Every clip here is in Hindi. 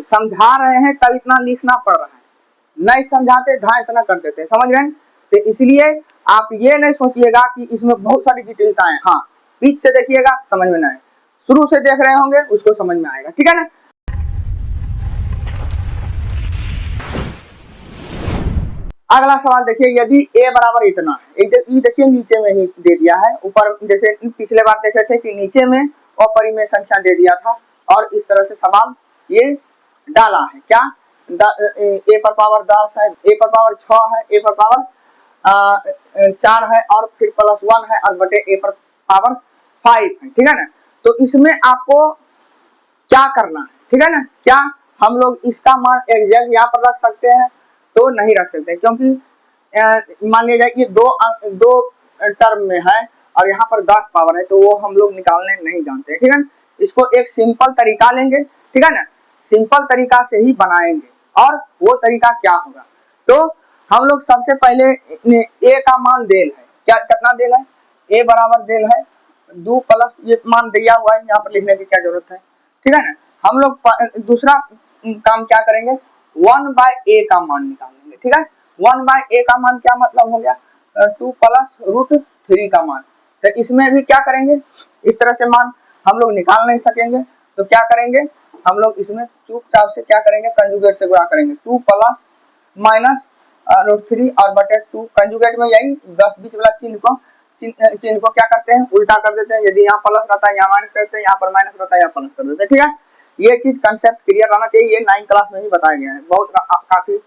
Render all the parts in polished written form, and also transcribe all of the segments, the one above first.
समझा रहे हैं तब इतना लिखना पड़ रहा है, नहीं समझाते धाय से न कर देते, समझ रहे हैं। तो इसलिए आप ये नहीं सोचिएगा कि इसमें बहुत सारी जटिलताएं, हाँ बीच से देखिएगा समझ में ना आए, शुरू से देख रहे होंगे उसको समझ में आएगा, ठीक है ना। अगला सवाल देखिए, यदि a बराबर इतना है, ये देखिए नीचे में ही दे दिया है, ऊपर जैसे पिछले बार देखे थे कि नीचे में अपरिमेय संख्या दे दिया था, और इस तरह से सवाल ये डाला है, क्या a पर पावर 10 है, a पर पावर 6 है, a पर पावर 4 है, और फिर +1 है, और बटे a पर पावर 5 है, ठीक है ना। तो इसमें आपको क्या करना है, ठीक है ना, क्या हम लोग इसका मान एग्जैक्ट यहाँ पर रख सकते हैं तो नहीं रख सकते, क्योंकि मान लीजिए कि दो टर्म में है और यहाँ पर 10 पावर है, तो वो हम लोग निकालने नहीं जानते, ठीक है ना। इसको एक सिंपल तरीका लेंगे, ठीक है ना, सिंपल तरीका से ही बनाएंगे, और वो तरीका क्या होगा, तो हम लोग सबसे पहले a का मान देल है, क्या कितना देल है, a बराबर देल है 2 प्लस ये मान दिया हुआ है, यहाँ पर लिखने की क्या जरूरत है, ठीक है ना। हम लोग दूसरा काम क्या करेंगे, 1/a का मान निकालेंगे, ठीक है। 1/a का मान क्या मतलब हो गया, 2 प्लस √3 का मान। तो इसमें भी क्या करेंगे, इस तरह से मान हम लोग निकाल नहीं सकेंगे, तो क्या करेंगे हम लोग इसमें चुपचाप से क्या करेंगे, कंजुगेट से गुणा करेंगे, 2 प्लस माइनस √3 और बटे 2, कंजुगेट में यही 10 बीच वाला चिन्ह को क्या करते हैं, उल्टा कर देते हैं, यदि यहाँ प्लस रहता है यहाँ माइनस करते हैं, यहाँ पर माइनस रहता है यहाँ प्लस कर देते हैं, ठीक है। ये चीज कंसेप्ट क्लियर रहना चाहिए, ये 9 क्लास में ही बताया गया है, बहुत काफी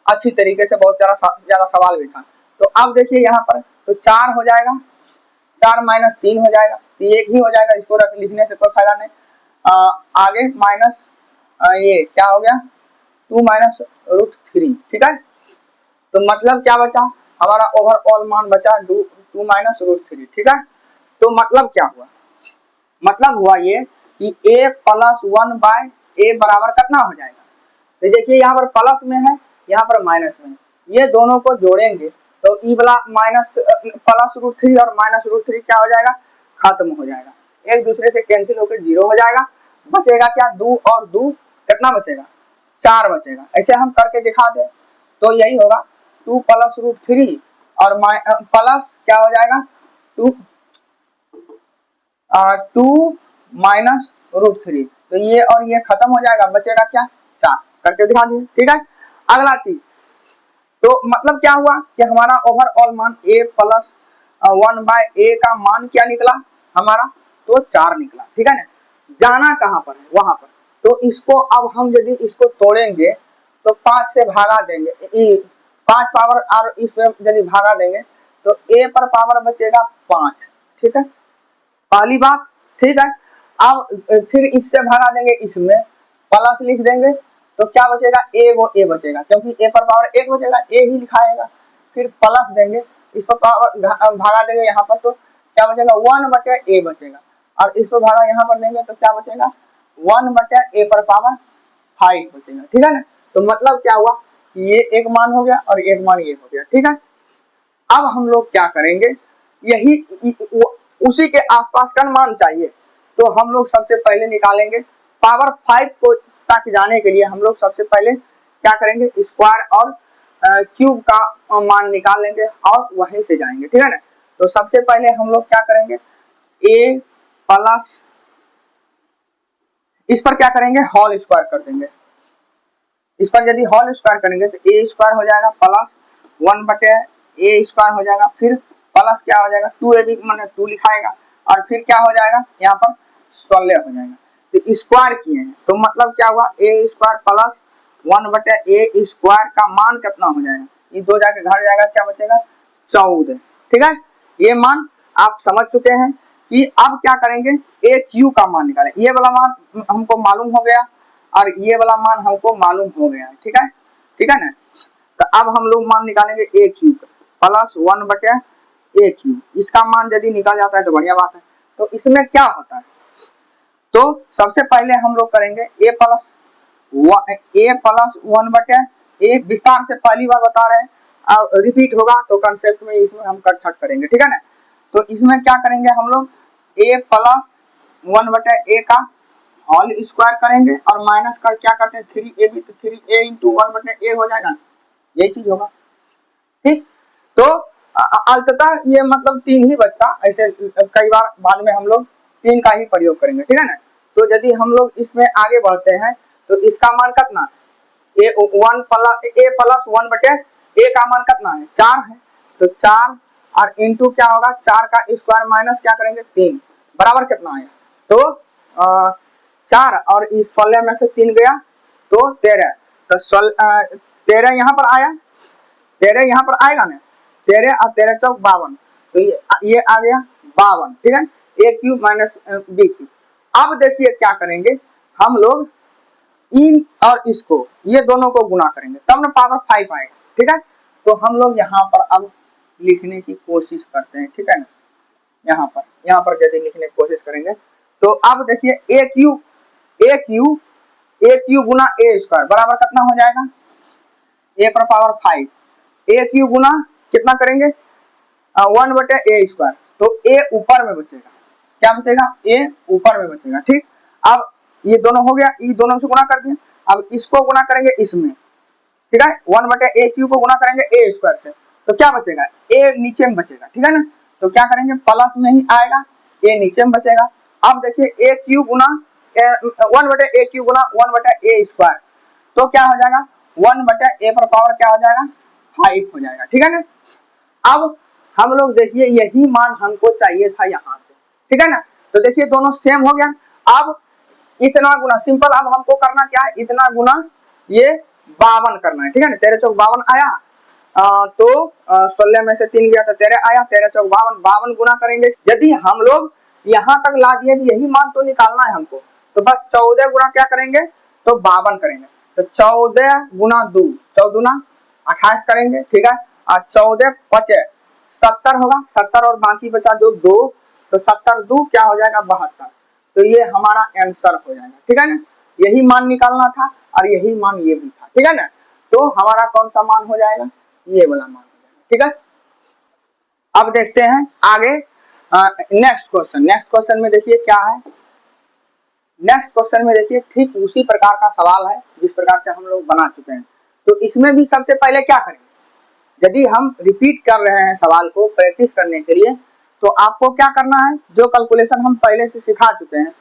अच्छी तरीके से, बहुत ज्यादा सवाल भी था। तो अब देखिए यहाँ पर तो 4 हो जाएगा, 4 माइनस 3 हो जाएगा, तो एक ही हो जाएगा, इसको लिखने से कोई फायदा नहीं। आगे माइनस ये क्या हो गया 2 माइनस √3, ठीक है। तो मतलब क्या बचा, हमारा ओवरऑल मान बचा 2 माइनस √3, ठीक है। तो मतलब क्या हुआ, मतलब हुआ ये कि a प्लस 1/a बराबर कितना हो जाएगा, तो देखिए यहाँ पर प्लस में है, यहाँ पर माइनस में है, ये दोनों को जोड़ेंगे तो ई वाला माइनस प्लस √3 और माइनस √3 क्या हो जाएगा, खत्म हो जाएगा, एक दूसरे से कैंसिल होकर 0 हो जाएगा, बचेगा क्या 2 और 2 कितना बचेगा, 4 बचेगा। ऐसे हम करके दिखा दे तो यही होगा 2 प्लस √3 और प्लस क्या हो जाएगा 2 माइनस √3, तो ये और ये खत्म हो जाएगा, बचेगा क्या 4, करके दिखा दिए, ठीक है। अगला चीज, तो मतलब क्या हुआ कि हमारा ओवरऑल मान a प्लस 1/a का मान क्या निकला हमारा, तो 4 निकला, ठीक है ना। जाना कहाँ पर है, वहां पर, तो इसको अब हम यदि इसको तोड़ेंगे तो 5 से भागा देंगे, 5 पावर और इसमें यदि भागा देंगे तो a पर पावर बचेगा 5, ठीक है, पहली बात, ठीक है। अब फिर इससे भगा देंगे, इसमें प्लस लिख देंगे तो क्या बचेगा, ए बचेगा, क्योंकि a पर पावर 1 बचेगा, a ही लिखाएगा, फिर प्लस देंगे, इस पर पावर भागा देंगे यहाँ पर, तो क्या बचेगा 1/a बचेगा, और इस पर भागा यहाँ पर देंगे तो क्या बचेगा 1/a पर पावर 5 बचेगा, ठीक है ना। तो मतलब क्या हुआ, ये एक मान हो गया और एक मान ये हो गया, ठीक है। अब हम लोग क्या करेंगे, यही उसी के आसपास का मान चाहिए, तो हम लोग सबसे पहले निकालेंगे पावर 5 को तक जाने के लिए हम लोग सबसे पहले क्या करेंगे, स्क्वायर और क्यूब का मान निकाल लेंगे और वहीं से जाएंगे, ठीक है ना। तो सबसे पहले हम लोग क्या करेंगे, a प्लस इस पर क्या करेंगे, होल स्क्वायर कर देंगे, इस पर यदि होल स्क्वायर करेंगे तो a स्क्वायर हो जाएगा प्लस 1/a स्क्वायर हो जाएगा, फिर प्लस क्या हो जाएगा 2ab माने 2 लिखाएगा, और फिर क्या हो जाएगा यहाँ पर 16 हो जाएगा, तो स्क्वायर किए हैं तो मतलब क्या हुआ a square plus 1/a square का मान कितना हो जाएगा, ये 2 जाके घट जाएगा, क्या बचेगा 14, ठीक है। ये मान आप समझ चुके हैं कि अब क्या करेंगे, a क्यू का मान निकालें, ये वाला मान हमको मालूम हो गया और ये वाला मान हमको मालूम हो गया, ठीक है, ठीक है ना। तो अब हम लोग मान निकालेंगे a Q plus 1/a Q, इसका मान यदि निकल जाता है तो बढ़िया बात है। तो इसमें क्या होता है, तो सबसे पहले हम लोग करेंगे a प्लस 1/a, विस्तार से पहली बार बता रहे हैं और रिपीट होगा तो कंसेप्ट में इसमें हम कट छट करेंगे, ठीक है ना। तो इसमें क्या करेंगे हम लोग a प्लस 1/a का होल स्क्वायर करेंगे और माइनस कर क्या करते हैं 3a भी, तो 3a इंटू 1/a हो जाएगा, यही चीज होगा। ठीक, तो अंततः ये मतलब 3 ही बचता, ऐसे कई बार बाद में हम लोग 3 का ही प्रयोग करेंगे, ठीक है ना। तो यदि हम लोग इसमें आगे बढ़ते हैं तो इसका मान कितना, a प्लस 1/a का मान कितना है 4 है, तो 4 और इंटू क्या होगा 4 का स्क्वायर माइनस क्या करेंगे 3 बराबर कितना आया, तो 4 और इस 16 में से 3 गया तो 13, तो 13 यहाँ पर आया, 13 यहाँ पर आएगा ना, 13 और 13 चौक 52, तो ये आ गया 52, ठीक है, a cube minus B cube. अब देखिए क्या करेंगे हम लोग, इन और इसको ये दोनों को गुना करेंगे तब ना पावर 5 आएगा, ठीक है। तो हम लोग यहाँ पर अब लिखने की कोशिश करते हैं, ठीक है ना, यहाँ पर यदि लिखने की कोशिश करेंगे तो अब देखिए ए क्यू गुना ए स्क्वायर बराबर कितना हो जाएगा, a पर पावर 5, a क्यू गुना कितना करेंगे 1/a स्क्वायर, तो a ऊपर में बचेगा, क्या बचेगा a ऊपर में बचेगा, ठीक। अब ये दोनों हो गया, ये दोनों से गुना कर दिया, अब इसको गुना करेंगे इसमें, ठीक है, 1/a क्यूब को गुना करेंगे a स्क्वायर से, तो क्या बचेगा a नीचे में बचेगा, ठीक है ना, तो क्या करेंगे प्लस में ही आएगा, a नीचे में बचेगा। अब देखिए a cube Guna 1/a cube Guna 1/a square, तो क्या हो जाएगा 1/a पर पावर क्या हो जाएगा 5 हो जाएगा, ठीक है ना। अब हम लोग देखिए यही मान हमको चाहिए था यहाँ से, ठीक है ना, तो देखिए दोनों सेम हो गया। अब इतना गुना सिंपल, अब हमको करना क्या है, इतना गुना ये 52 करना है, ठीक है ना, 13 चौक 52 आया, तो 16 में से 3 गया तो 13 आया, 13 चौक 52, 52 गुना करेंगे। यदि हम लोग यहाँ तक ला दिए, यही मान तो निकालना है हमको, तो बस 14 गुना क्या करेंगे तो 52 करेंगे, तो 14 गुना 2 14 28 करेंगे, ठीक है, और 14 बचे 70 होगा, 70 और बाकी बचा जो 2, तो 70 2 क्या हो जाएगा 72, तो ये हमारा आंसर हो जाएगा, ठीक है ना, यही मान निकालना था और यही मान ये भी था, ठीक है ना, तो हमारा कौन सा मान हो जाएगा, ये वाला मान हो जाएगा, ठीक है। अब देखते हैं आगे नेक्स्ट क्वेश्चन में देखिए क्या है, नेक्स्ट क्वेश्चन में देखिए ठीक उसी प्रकार का सवाल है जिस प्रकार से हम लोग बना चुके हैं। तो इसमें भी सबसे पहले क्या करेंगे, यदि हम रिपीट कर रहे हैं सवाल को प्रैक्टिस करने के लिए, तो आपको क्या करना है, जो कैलकुलेशन हम पहले से सिखा चुके हैं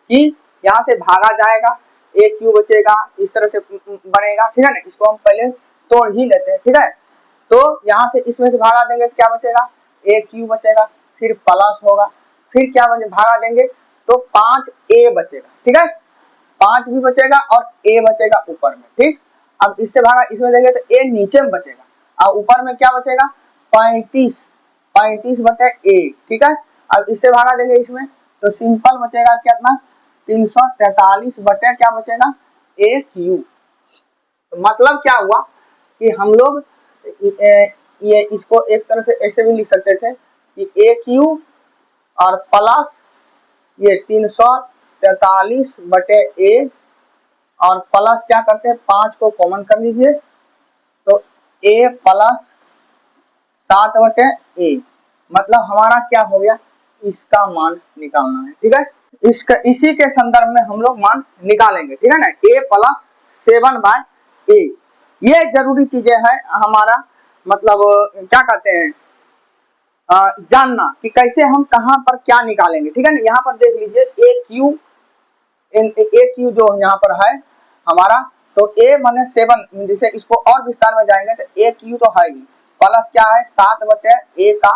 कि यहाँ से भागा जाएगा, a क्यू बचेगा, इस तरह से बनेगा, ठीक है ना, इसको हम पहले तोड़ ही लेते हैं, ठीक है। तो यहाँ से इसमें से भागा देंगे तो क्या बचेगा a क्यू बचेगा, फिर प्लस होगा, फिर क्या भागा देंगे तो 5a बचेगा, ठीक है, 5 भी बचेगा और a बचेगा ऊपर में, ठीक। अब इससे भागा इसमें देंगे तो a नीचे में बचेगा और ऊपर में क्या बचेगा 35/a, ठीक है। अब इससे भागा देंगे इसमें तो सिंपल बचेगा कितना 343 क्या बचेगा a क्यूब। तो मतलब क्या हुआ कि हम लोग ये इसको एक तरह से ऐसे भी लिख सकते थे कि a क्यूब और प्लस ये 343/a और प्लस क्या करते हैं 5 को कॉमन कर लीजिए, तो a प्लस 7/a, मतलब हमारा क्या हो गया, इसका मान निकालना है, ठीक है। इसका इसी के संदर्भ में हम लोग मान निकालेंगे, ठीक है ना, a प्लस 7/a, ये जरूरी चीजें है हमारा, मतलब क्या कहते हैं जानना कि कैसे हम कहां पर क्या निकालेंगे, ठीक है ना। यहाँ पर देख लीजिए ए क्यू जो यहाँ पर है हमारा, तो a माने 7, जैसे इसको और विस्तार में जाएंगे तो a क्यू तो है ही, प्लस क्या है 7/a का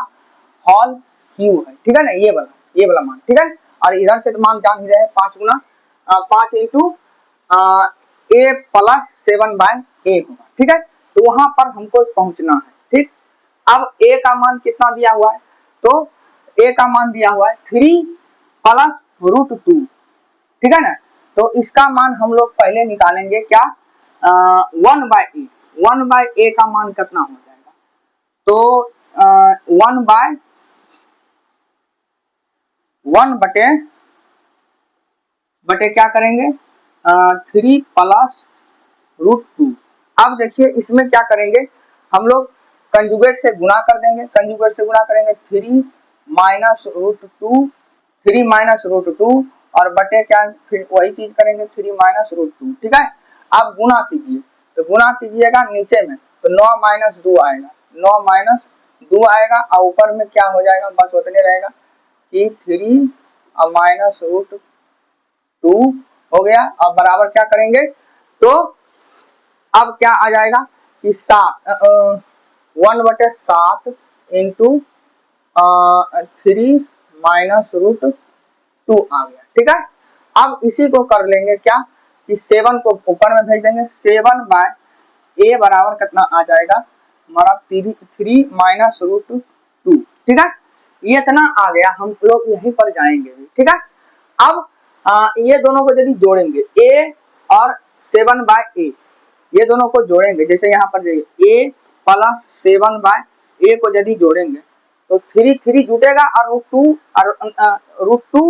होल क्यू है, ठीक है ना, ये वाला मान, ठीक है। और इधर से तो मान जान ही रहे 5 गुना 5 इंटू a प्लस 7/a होगा, ठीक है। तो वहां पर हमको पहुंचना है, ठीक। अब a का मान कितना दिया हुआ है, तो a का मान दिया हुआ है 3 प्लस √2, ठीक है ना। तो इसका मान हम लोग पहले निकालेंगे क्या 1/a का मान कितना हो जाएगा, तो 1/बटे क्या करेंगे 3 प्लस √2। अब देखिए इसमें क्या करेंगे हम लोग कंजुगेट से गुणा कर देंगे, कंजुगेट से गुणा करेंगे 3 माइनस √2 और बटे क्या, फिर वही चीज करेंगे 3 माइनस रूट 2, ठीक है। अब गुना कीजिए, तो गुना कीजिएगा नीचे में तो 9 माइनस 2 आएगा, 9 माइनस 2 आएगा और ऊपर में क्या हो जाएगा, बस उतने रहेगा कि 3 और माइनस रूट 2 हो गया। अब बराबर क्या करेंगे, तो अब क्या आ जाएगा कि 1/7 इंटू 3 माइनस रूट 2 आ गया, ठीक है। अब इसी को कर लेंगे क्या कि 7 को ऊपर में भेज देंगे, 7 बाय ए बराबर कितना आ जाएगा हमारा 3 माइनस रूट 2, ठीक है। ये इतना आ गया, हम लोग यहीं पर जाएंगे, ठीक है। अब ये दोनों को यदि जोड़ेंगे a और 7 बाय ए, ये दोनों को जोड़ेंगे, जैसे यहाँ पर a प्लस 7 बाय ए को यदि जोड़ेंगे तो 3 जुटेगा और रूट टू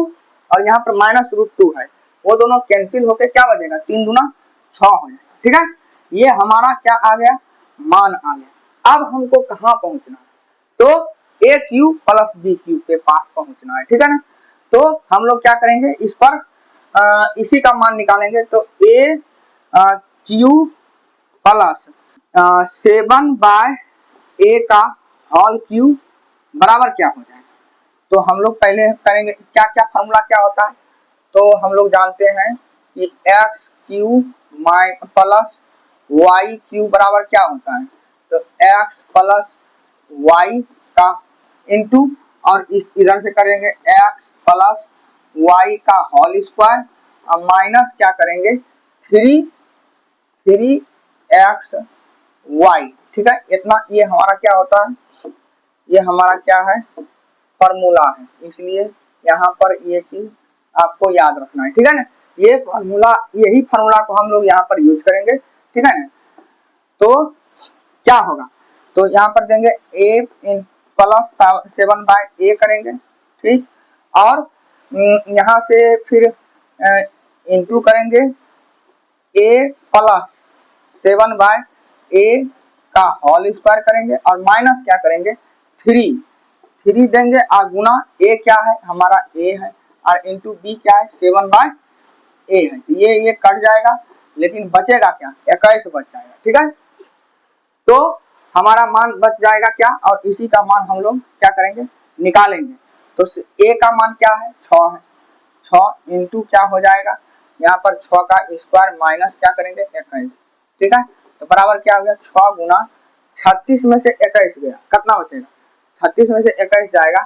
और यहाँ पर माइनस रूट 2 है, वो दोनों कैंसिल होके क्या बचेगा, 3 दूना 6 हो जाएगा, ठीक है। ये हमारा क्या आ गया, मान आ गया। अब हमको कहाँ पहुंचना है, तो a cube plus b Q के पास पहुंचना है, ठीक है ना। तो हम लोग क्या करेंगे, इस पर इसी का मान निकालेंगे, तो ए क्यू प्लस 7 बाय ए का होल क्यू बराबर क्या हो जाएगा। तो हम लोग पहले करेंगे क्या क्या, फार्मूला क्या होता है, तो हम लोग जानते हैं कि X cube plus Y cube बराबर क्या होता है, तो एक्स प्लस वाई का इंटू और इस इधर से करेंगे एक्स प्लस वाई का होल स्क्वायर और माइनस क्या करेंगे 3 एक्स वाई, ठीक है। इतना ये हमारा क्या होता है, ये हमारा क्या है, फॉर्मूला है, इसलिए यहाँ पर ये चीज आपको याद रखना है, ठीक है ना। ये फॉर्मूला, यही फॉर्मूला को हम लोग यहाँ पर यूज करेंगे, ठीक है ना। तो क्या होगा, तो यहाँ पर देंगे a इन प्लस 7 बाय ए करेंगे, ठीक, और यहाँ से फिर इंटू करेंगे a प्लस 7 बाय ए का होल स्क्वायर करेंगे और माइनस क्या करेंगे 3 देंगे और गुना a क्या है हमारा a है और इंटू b क्या है 7 बाय ए है, तो ये कट जाएगा, लेकिन बचेगा क्या 21 बच जाएगा, ठीक है। तो हमारा मान बच जाएगा क्या, और इसी का मान हम लोग क्या करेंगे निकालेंगे, तो a का मान क्या है 6 है, 6 इंटू क्या हो जाएगा यहाँ पर 6 का स्क्वायर माइनस क्या करेंगे 21, ठीक है। तो बराबर क्या हो गया 6 गुना 36 में से 21 गया, कितना बचेगा 36 में से 21 जाएगा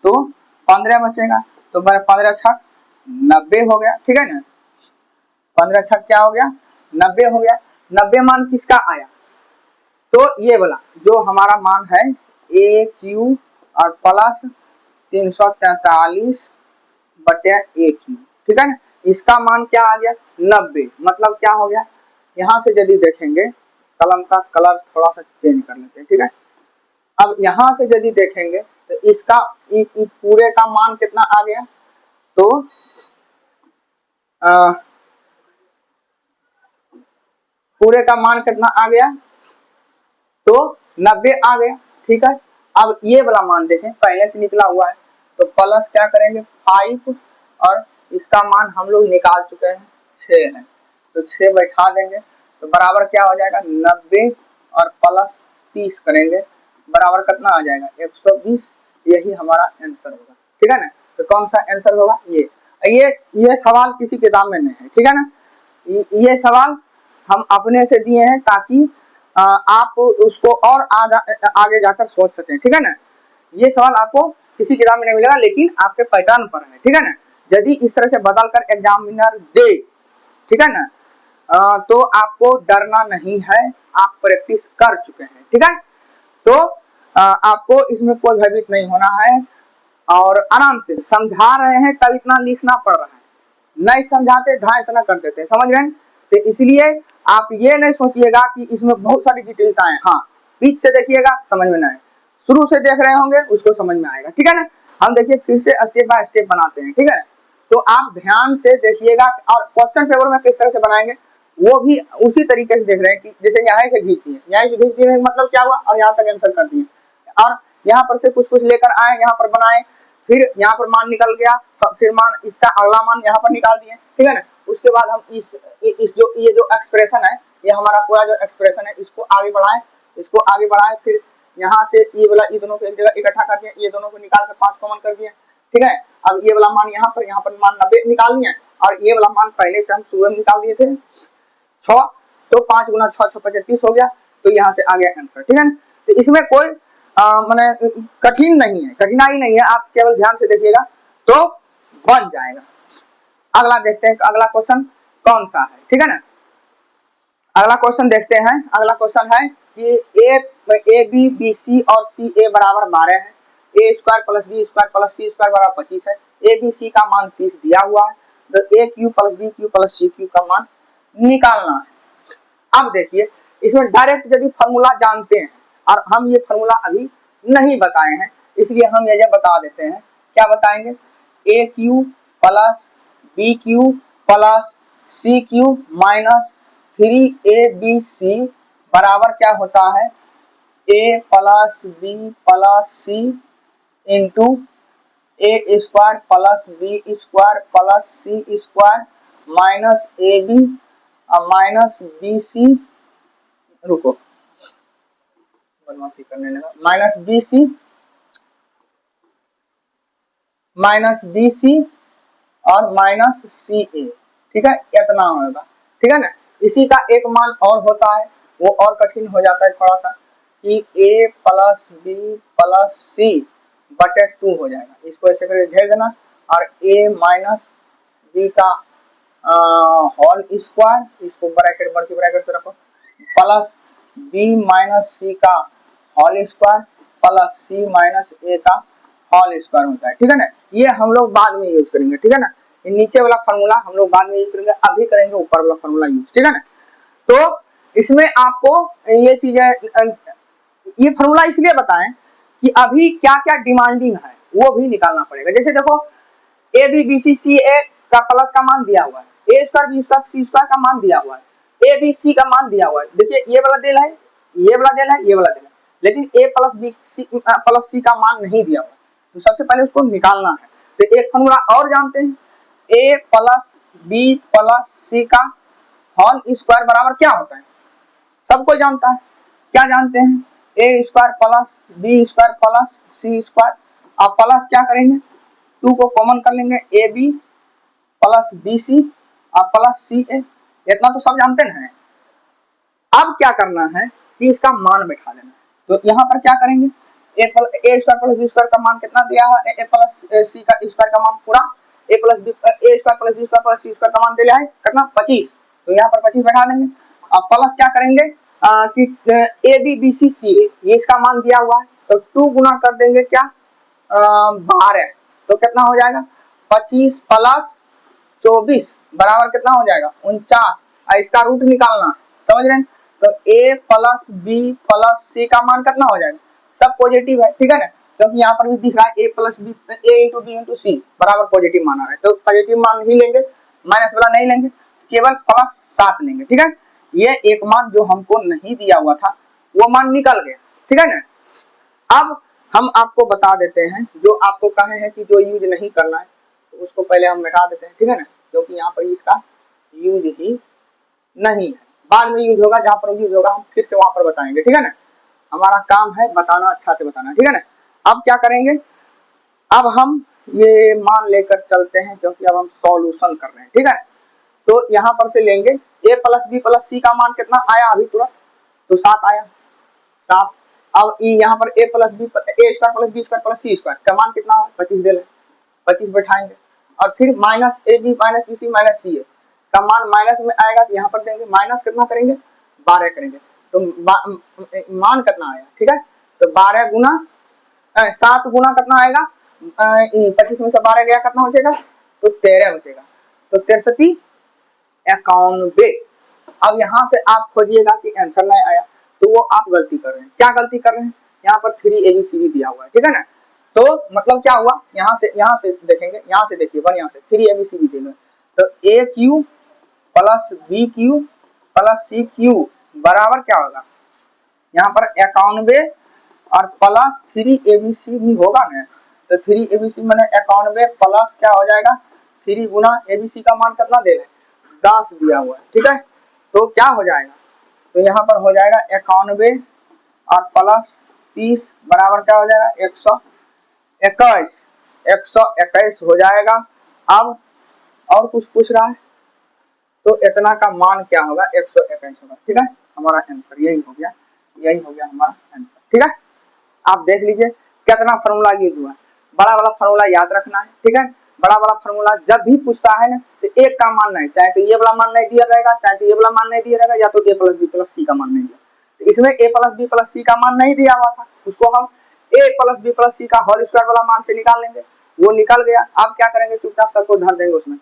तो 15 बचेगा, तो 15 छक 90 हो गया, ठीक है ना। 15 छक क्या हो गया 90 हो गया। 90 मान किसका आया, तो ये वाला जो हमारा मान है ए क्यू और प्लस 343 बटे ए क्यू, ठीक है ना। इसका मान क्या आ गया 90, मतलब क्या हो गया, यहाँ से यदि देखेंगे कलम का कलर थोड़ा सा चेंज कर लेते हैं, ठीक है। अब यहाँ से यदि देखेंगे तो इसका पूरे का मान कितना आ गया, तो पूरे का मान कितना आ गया, तो 90 आ गया, ठीक है। अब ये वाला मान देखें पहले से निकला हुआ है, तो प्लस क्या करेंगे 5 और इसका मान हम लोग निकाल चुके हैं 6 है, तो 6 बैठा देंगे, तो बराबर क्या हो जाएगा 90 और प्लस 30 करेंगे बराबर कितना आ जाएगा 120, यही हमारा आंसर होगा, ठीक है ना। तो कौन सा आंसर होगा, ये सवाल किसी किताब में नहीं है, ठीक है ना। ये सवाल हम अपने से दिए हैं ताकि आप उसको और आगे जाकर सोच सकें, ठीक है ना। ये सवाल आपको किसी किताब में नहीं मिलेगा, लेकिन आपके पैटर्न पर है, ठीक है ना। यदि इस तरह से बदल कर एग्जामिनर दे, ठीक है ना, तो आपको डरना नहीं है, आप प्रैक्टिस कर चुके हैं, ठीक है। तो आपको इसमें कोई भयभीत नहीं होना है और आराम से समझा रहे हैं तब इतना लिखना पड़ रहा है, नहीं समझाते धाय से न कर देते, समझ रहे हैं। तो इसलिए आप ये नहीं सोचिएगा कि इसमें बहुत सारी जटिलताएं, हाँ बीच से देखिएगा समझ में ना आए, शुरू से देख रहे होंगे उसको समझ में आएगा, ठीक है ना। हम देखिए फिर से स्टेप बाय स्टेप बनाते हैं, ठीक है। तो आप ध्यान से देखिएगा और क्वेश्चन पेपर में किस तरह से बनाएंगे वो भी उसी तरीके से देख रहे हैं कि जैसे यहाँ से खींच दिए, यहाँ से खींच दिए मतलब क्या हुआ और यहाँ तक आंसर कर दिए, और यहाँ पर से कुछ लेकर आए यहाँ पर बनाए, फिर यहाँ पर मान निकल गया, फिर मान इसका अगला मान यहाँ पर निकाल दिए, ठीक है ना। उसके बाद हम इस जो ये जो एक्सप्रेशन है, ये हमारा पूरा जो एक्सप्रेशन है, इसको आगे बढ़ाएं, फिर यहाँ से ये वाला ये दोनों को एक जगह इकट्ठा कर दिया, ये दोनों को निकाल कर 5 कॉमन कर दिए, ठीक है। अब ये वाला मान यहाँ पर मान 90 निकाल दिए, और ये वाला मान पहले से हम सुबह में निकाल दिए थे 6, तो 5 गुना 6 6 35 हो गया, तो यहाँ से आ गया आंसर, ठीक है ना। तो इसमें कोई माने कठिनाई नहीं है, आप केवल ध्यान से देखिएगा तो बन जाएगा। अगला देखते हैं, अगला क्वेश्चन कौन सा है, ठीक है ना। अगला क्वेश्चन देखते हैं। अगला क्वेश्चन है कि ए बी बी सी और सी ए बराबर 12 है, a square plus b square plus c square बराबर 25 है, ए बी सी का मान 30 दिया हुआ है, तो a cube plus b cube plus c cube का मान निकालना है। अब देखिए, इसमें डायरेक्ट यदि फॉर्मूला जानते हैं, और हम ये फॉर्मूला अभी नहीं बताए हैं, इसलिए हम ये बता देते हैं। क्या बताएंगे? A cube plus b cube plus c cube minus 3abc बराबर क्या होता है? a plus b plus c into a square plus b square plus c square minus a b minus b c, रुको बदमाशी करने लगा, माइनस बी सी और माइनस सी ए, ठीक है, इतना होगा, ठीक है ना। इसी का एक मान और होता है, वो और कठिन हो जाता है थोड़ा सा, कि a प्लस बी प्लस सी बटे 2 हो जाएगा, इसको ऐसे करके घेर देना, और a माइनस बी का होल स्क्वायर, इसको ब्रैकेट बड़ी ब्रैकेट से रखो, प्लस b माइनस सी का होल स्क्वायर प्लस सी माइनस ए का होल स्क्वायर होता है, ठीक है ना। ये हम लोग बाद में यूज करेंगे, ठीक है ना। नीचे वाला फॉर्मूला हम लोग बाद में यूज करेंगे, अभी करेंगे ऊपर वाला फॉर्मूला यूज, ठीक है ना। तो इसमें आपको ये चीजें, ये फॉर्मूला इसलिए बताएं कि अभी क्या क्या डिमांडिंग है वो भी निकालना पड़ेगा। जैसे देखो, ए b b c c a का प्लस का मान दिया हुआ है, a square b square c square का मान दिया हुआ है, ए बी सी का मान दिया हुआ है। देखिए, ये वाला देल है, ये वाला देल है, ये वाला देल है, लेकिन ए plus b c plus c का मान नहीं दिया हुआ, तो सबसे पहले उसको निकालना है। तो एक फॉर्मूला और जानते हैं, ए प्लस बी प्लस सी का होल स्क्वायर बराबर क्या होता है? सबको जानता है, क्या जानते हैं? A square plus b square plus c square, आप प्लस क्या करेंगे? 2 को कॉमन कर लेंगे, a b plus b c और प्लस सी ए, इतना तो सब जानते हैं। अब क्या करना है कि इसका मान बैठा देना है, तो यहाँ पर क्या करेंगे? ए स्क्वायर प्लस बी स्क्वायर का मान कितना दिया है? ए प्लस सी का स्क्वायर का मान पूरा, a square plus b square plus c square का मान दिया है कितना? 25, तो यहाँ पर 25 बैठा देंगे। अब प्लस क्या करेंगे कि ए बी बी सी सी ए, ये इसका मान दिया हुआ है, तो 2 गुना कर देंगे क्या? 12, तो कितना हो जाएगा? 25 प्लस 24 बराबर कितना हो जाएगा? 49, और इसका रूट निकालना है, समझ रहे हैं? तो a plus b plus c का मान कितना हो जाएगा? सब पॉजिटिव है, ठीक है ना, क्योंकि यहाँ पर भी दिख रहा है a plus b, a into b into c बराबर पॉजिटिव मान आ रहा है, तो पॉजिटिव मान ही लेंगे, माइनस वाला नहीं लेंगे, केवल प्लस 7 लेंगे, ठीक है। ये एक मान जो हमको नहीं दिया हुआ था वो मान निकल गया, ठीक है ना। अब हम आपको बता देते हैं, जो आपको कहे हैं कि जो यूज नहीं करना है तो उसको पहले हम मिटा देते हैं, ठीक है ना, क्योंकि यहाँ पर इसका यूज ही नहीं है, बाद में यूज होगा, जहाँ पर यूज होगा हम फिर से वहां पर बताएंगे, ठीक है ना। हमारा काम है बताना, अच्छा से बताना, ठीक है ना। अब क्या करेंगे? अब हम ये मान लेकर चलते हैं, क्योंकि अब हम सॉल्यूशन कर रहे हैं, ठीक है। तो यहाँ पर से लेंगे a plus b plus c का मान कितना आया अभी तुरंत? तो 7 आया, 7। अब यहाँ पर a square plus b square plus c square का मान कितना है? 25 दे रहे, 25 बैठाएंगे, और फिर minus a b minus b c minus c a का मान माइनस में आएगा, तो यहाँ पर देंगे माइनस कितना करेंगे? 12 करेंगे, तो मान कितना आएगा? ठीक है, तो 12 गुना 7 गुना कितना आएगा? 25 में से 12 गया, कितना बचेगा? तो 13 बचेगा, तो 63 91। अब यहाँ से आप खोजिएगा कि आंसर नहीं आया, तो वो आप गलती कर रहे हैं। क्या गलती कर रहे हैं? यहाँ पर 3abcd दिया हुआ है, ठीक है ना। तो मतलब क्या हुआ? यहाँ से देखेंगे, यहाँ से देखिए बढ़िया से, 3abcd दे रहे, तो a cube plus b cube plus c cube बराबर क्या होगा? यहाँ पर 91 और प्लस 3abcd होगा ना, तो 3 ABC मैंने 91 प्लस क्या हो जाएगा 3 गुना ABC का मान कितना दे रहे 10 दिया हुआ है, ठीक है। तो क्या हो जाएगा, तो यहाँ पर हो जाएगा 91 और प्लस 30 बराबर क्या हो जाएगा 121, 121 हो जाएगा। अब और कुछ पूछ रहा है, तो इतना का मान क्या होगा 121 होगा, ठीक है। हमारा आंसर यही हो गया, यही हो गया हमारा आंसर, ठीक है। आप देख लीजिए कितना फॉर्मूला यूज हुआ है, बड़ा वाला फॉर्मूला याद रखना है, ठीक है। बड़ा वाला फॉर्मूला जब भी पूछता है ना तो एक का मान नहीं, चाहे तो ये वाला मान नहीं दिया रहेगा, चाहे तो ये वाला मान नहीं दिया रहेगा, या तो a plus b plus c का मान नहीं दिया। तो इसमें a plus b plus c का मान नहीं दिया हुआ था, उसको हम a plus b plus c का होल स्क्वायर वाला मान से निकाल लेंगे, वो निकल गया। अब क्या करेंगे, चुपचाप सबको धर देंगे उसमें,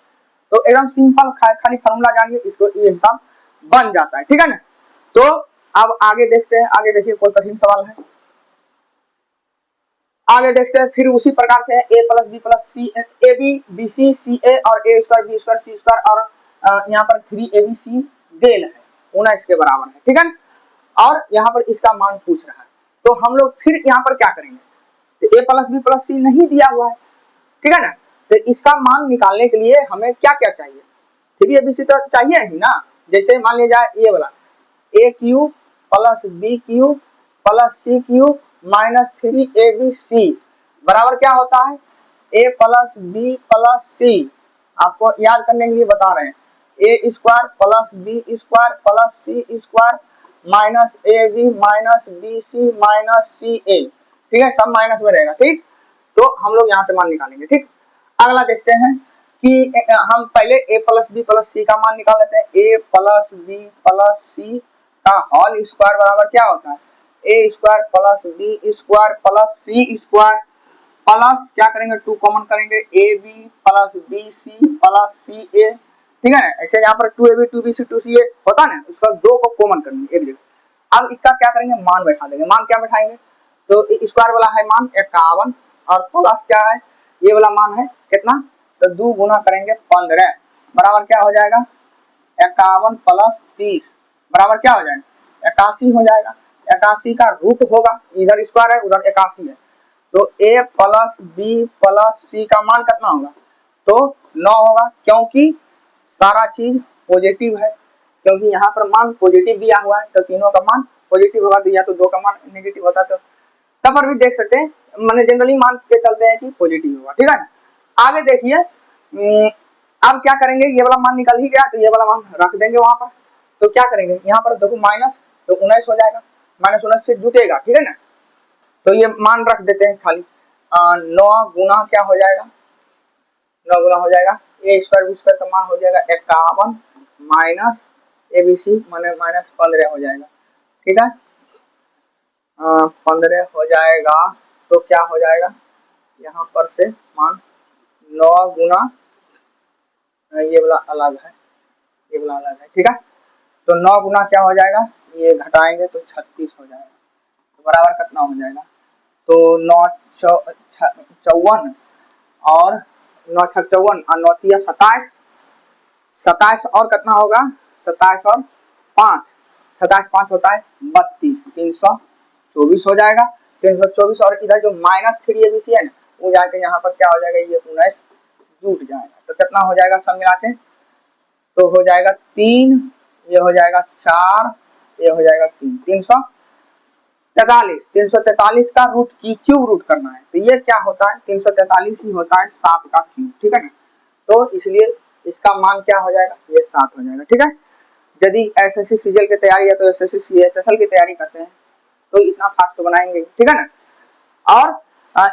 तो एकदम सिंपल खाली फॉर्मूला जानिए, इसको ये हिसाब बन जाता है, ठीक है ना। तो अब आगे देखते हैं, आगे देखिए कोई कठिन सवाल है, आगे देखते हैं। फिर उसी प्रकार से a plus b plus c, a b b c c a और a square b square c square और यहाँ पर 3abc देल है 19 के बराबर है, ठीक है। और यहाँ पर इसका मान पूछ रहा है, तो हम लोग फिर यहाँ पर क्या करेंगे, तो a प्लस बी प्लस सी नहीं दिया हुआ है, ठीक है ना। तो इसका मान निकालने के लिए हमें क्या क्या चाहिए, 3abc तो चाहिए ही ना। जैसे मान लिया जाए ये वाला a cube plus b cube plus c cube minus 3abc बराबर क्या होता है a plus b plus c. आपको याद करने के लिए बता रहे हैं, a square plus b square plus c square minus a b minus b c minus c a, ठीक है, सब माइनस में रहेगा, ठीक। तो हम लोग यहाँ से मान निकालेंगे, ठीक। अगला देखते हैं कि हम पहले a plus b plus c का मान निकाल लेते हैं। a plus b plus c का होल स्क्वायर बराबर क्या होता है a square plus b square plus c square plus क्या करेंगे 2 कॉमन करेंगे a b plus b c plus c a, ठीक है ना। ऐसे यहाँ पर 2ab 2bc 2ca होता है ना, उसका 2 को कॉमन करेंगे एक जगह। अब इसका क्या करेंगे, मान बैठा देंगे। मान क्या बैठाएंगे, तो स्क्वायर वाला है मान 51 और प्लस क्या है ये वाला मान है कितना, तो 2 गुना करेंगे 15 बराबर क्या हो जाएगा 51 प्लस 30 बराबर क्या हो जाएगा 81 हो जाएगा। 81 का रूट होगा, इधर स्क्वायर है उधर 81 है, तो a plus b plus c का मान कितना होगा, तो 9 होगा, क्योंकि सारा चीज पॉजिटिव है, क्योंकि यहाँ पर मान पॉजिटिव दिया हुआ है तो तीनों का मान पॉजिटिव होगा, तो या तो 2 का मान नेगेटिव होता तो तब पर भी देख सकते हैं, मैंने जनरली मान के चलते हैं कि पॉजिटिव होगा, ठीक है। आगे देखिए अब क्या करेंगे, ये वाला मान निकल ही गया तो ये वाला मान रख देंगे वहां पर। तो क्या करेंगे यहाँ पर देखो माइनस, तो 19 हो जाएगा, माइनस 19 से जुटेगा, ठीक है ना। तो ये मान रख देते हैं खाली, 9 गुना क्या हो जाएगा 9 गुना हो जाएगा a स्क्वायर बी स्क्वायर का मान हो जाएगा 51 माइनस abc माने माइनस 15 हो जाएगा, ठीक है। 15 हो जाएगा, तो क्या हो जाएगा यहाँ पर से मान 9 गुना ये वाला अलग है, ये वाला अलग है, ठीक है। तो 9 गुना क्या हो जाएगा, ये घटाएंगे तो 36 हो जाएगा, तो बराबर कितना हो जाएगा, तो 9 54 और 9 6 54 और 9 3 27, 27 और कितना होगा 27 और 5, 27 5 होता है 32, 324 हो जाएगा, 324 और इधर जो माइनस 3abc है ना वो जाके यहाँ पर क्या हो जाएगा ये 19 जुट जाएगा, तो कितना हो जाएगा सब मिला के, तो हो जाएगा 3, ये हो जाएगा 4, ये हो जाएगा 3, 343, 343 का रूट क्यूब रूट करना है, तो ये क्या होता है 343 ही होता है 7 का क्यूब, ठीक है ना। तो इसलिए इसका मान क्या हो जाएगा ये 7 हो जाएगा, ठीक है। यदि एसएससी सीजीएल की तैयारी है तो एसएससी सीएचएसएल की तैयारी करते हैं तो इतना फास्ट तो बनाएंगे, ठीक है ना। और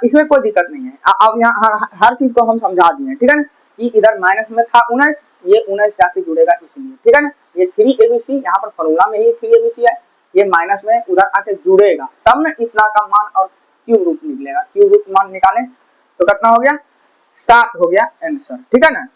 इसमें कोई दिक्कत नहीं है, अब यहाँ हर चीज को हम समझा दिए, ठीक है ना, कि इधर माइनस में था 19, ये 19 जाके जुड़ेगा इसलिए, ठीक है ना। ये 3abc यहाँ पर फॉर्मूला में ही 3abc है, ये माइनस में उधर आके जुड़ेगा तब ना इतना का मान और क्यूब रूट निकलेगा, क्यूब रूट मान निकालें तो कितना हो गया 7 हो गया आंसर, ठीक है ना।